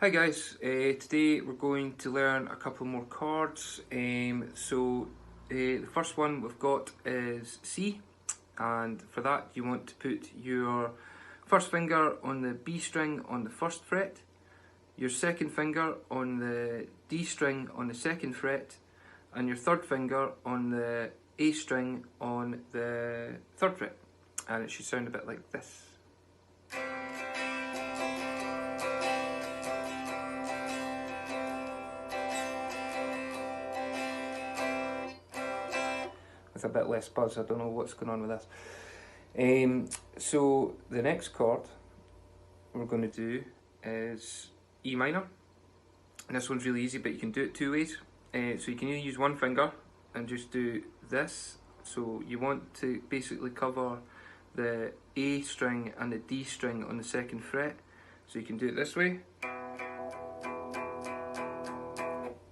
Hi guys, today we're going to learn a couple more chords. The first one we've got is C, and for that you want to put your first finger on the B string on the first fret, your second finger on the D string on the second fret, and your third finger on the A string on the third fret. And it should sound a bit like this. With a bit less buzz, I don't know what's going on with this. So the next chord we're going to do is E minor, and this one's really easy, but you can do it two ways. So you can either use one finger and just do this. So you want to basically cover the A string and the D string on the second fret. So you can do it this way,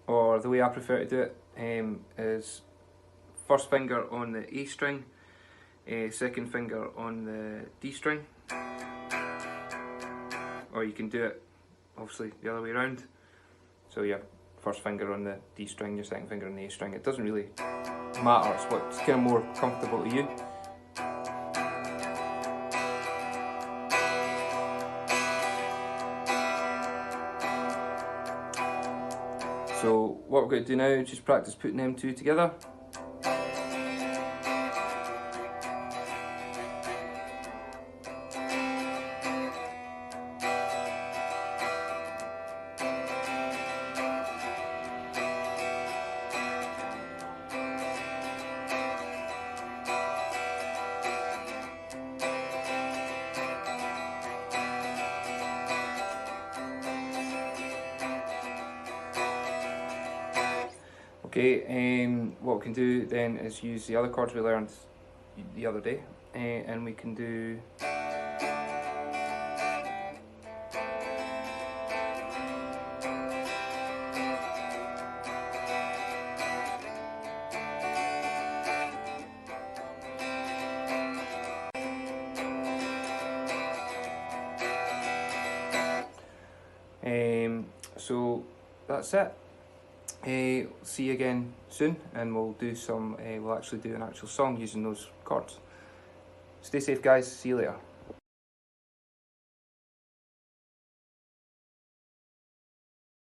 or the way I prefer to do it is first finger on the A string, second finger on the D string, or you can do it obviously the other way around. So yeah, first finger on the D string, your second finger on the A string. It doesn't really matter, it's what's kind of more comfortable to you. So what we're going to do now is just practice putting them two together. Okay, what we can do then is use the other chords we learned the other day, and we can do so that's it. See you again soon, and we'll do some. We'll actually do an actual song using those chords. Stay safe, guys. See you later.